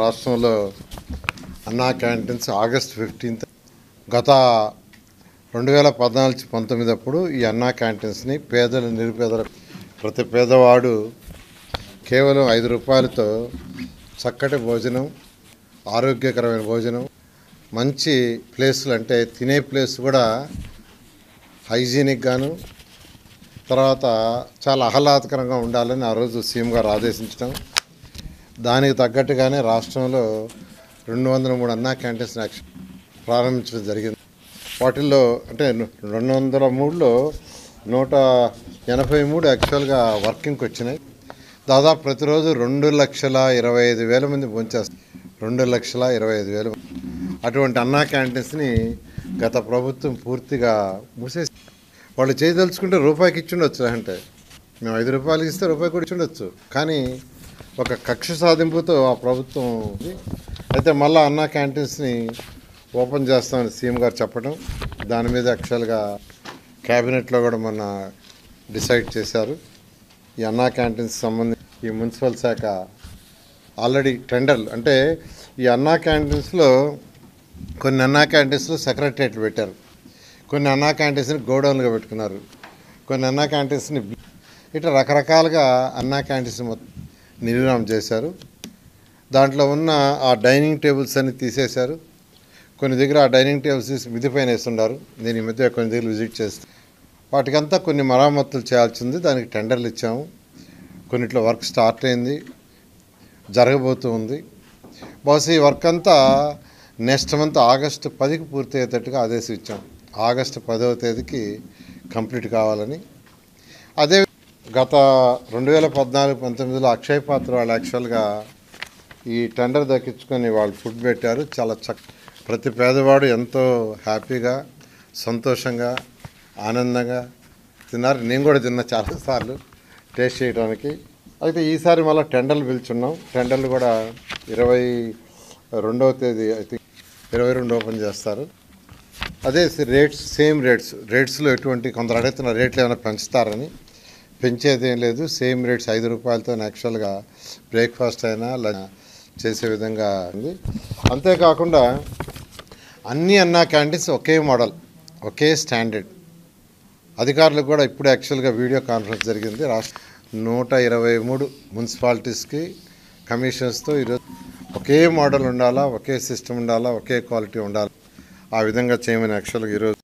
రాష్ట్రంలో అన్నా canteens August 15 గత 2014-19 అప్పుడు ఈ అన్నా క్యాంటీన్స్ని పేదలు నిరుపేదల ప్రతి పేదవాడు కేవలం 5 రూపాయలతో చక్కటి భోజనం, ఆరోగ్యకరమైన భోజనం, మంచి ప్లేసులు అంటే తినే ప్లేస్ కూడా హైజీనిక్ గాను, తర్వాత చాలా ఆహ్లాదకరంగా ఉండాలని ఆ రోజు సీఎం గారు ఆదేశించడం, దానికి తగ్గట్టుగానే రాష్ట్రంలో 203 అన్నా క్యాంటీన్స్ ప్రారంభించడం జరిగింది. వాటిల్లో అంటే 203లో 183 యాక్చువల్గా వర్కింగ్కి వచ్చినాయి. దాదాపు ప్రతిరోజు 2,25,000 మంది భోంచేస్తారు. 2,25,000 అటువంటి అన్నా క్యాంటీన్స్ని గత ప్రభుత్వం పూర్తిగా మూసేసి, వాళ్ళు చేయదలుచుకుంటే రూపాయికి ఇచ్చిండొచ్చు, అంటే మేము 5 రూపాయలకి ఇస్తే రూపాయి కూడా ఇచ్చిండొచ్చు. కానీ ఒక కక్ష సాధింపుతో ఆ ప్రభుత్వం అయితే మళ్ళీ అన్నా క్యాంటీన్స్ని ఓపెన్ చేస్తామని సీఎం గారు చెప్పడం, దాని మీద యాక్చువల్గా క్యాబినెట్లో కూడా మొన్న డిసైడ్ చేశారు. ఈ అన్నా క్యాంటీన్స్ సంబంధించి ఈ మున్సిపల్ శాఖ ఆల్రెడీ టెండర్లు, అంటే ఈ అన్నా క్యాంటీన్స్లో కొన్ని అన్నా క్యాంటీన్స్లో సెక్రటరియట్లు పెట్టారు, కొన్ని అన్నా క్యాంటీన్స్ని గోడౌన్లుగా పెట్టుకున్నారు, కొన్ని అన్నా క్యాంటీన్స్ని ఇట్లా రకరకాలుగా అన్నా క్యాంటీన్స్ నిర్మాణం చేశారు. దాంట్లో ఉన్న ఆ డైనింగ్ టేబుల్స్ అన్ని తీసేశారు. కొన్ని దగ్గర ఆ డైనింగ్ టేబుల్స్ తీసి మిద్ది పైన వేస్తున్నారు. నేను ఈ మధ్య కొన్ని దగ్గర విజిట్ చేస్తాను. వాటికంతా కొన్ని మరమ్మతులు చేయాల్సింది, దానికి టెండర్లు ఇచ్చాము. కొన్నిట్లో వర్క్ స్టార్ట్ అయింది, జరగబోతూ ఉంది. బహుశా ఈ వర్క్ అంతా నెక్స్ట్ మంత్ ఆగస్టు 10కి పూర్తి అయ్యేటట్టుగా ఆదేశం ఇచ్చాం. ఆగస్టు 10వ తేదీకి కంప్లీట్ కావాలని. అదే గత 2014-19లో అక్షయ్ పాత్ర వాళ్ళు యాక్చువల్గా ఈ టెండర్ దక్కించుకొని వాళ్ళు ఫుడ్ పెట్టారు. చాలా ప్రతి పేదవాడు ఎంతో హ్యాపీగా, సంతోషంగా, ఆనందంగా తిన్నారు. నేను కూడా తిన్నా చాలాసార్లు టేస్ట్ చేయడానికి. అయితే ఈసారి మళ్ళీ టెండర్లు పిలుచున్నాం. టెండర్లు కూడా 22వ తేదీ ఐ థింక్ 22 ఓపెన్ చేస్తారు. అదే రేట్స్ సేమ్ రేట్స్లో ఎటువంటి కొందరు అడుగుతున్న రేట్లు ఏమైనా పెంచుతారని, పెంచేది ఏం లేదు. సేమ్ రేట్స్ 5 రూపాయలతో యాక్చువల్గా బ్రేక్ఫాస్ట్ అయినా చేసే విధంగా ఉంది. అంతేకాకుండా అన్ని అన్నా క్యాంటీన్స్ ఒకే మోడల్, ఒకే స్టాండర్డ్. అధికారులకు కూడా ఇప్పుడు యాక్చువల్గా వీడియో కాన్ఫరెన్స్ జరిగింది. 123 మున్సిపాలిటీస్కి కమిషన్స్తో ఈరోజు ఒకే మోడల్ ఉండాలా, ఒకే సిస్టమ్ ఉండాలా, ఒకే క్వాలిటీ ఉండాలి, ఆ విధంగా చేయమని యాక్చువల్గా ఈరోజు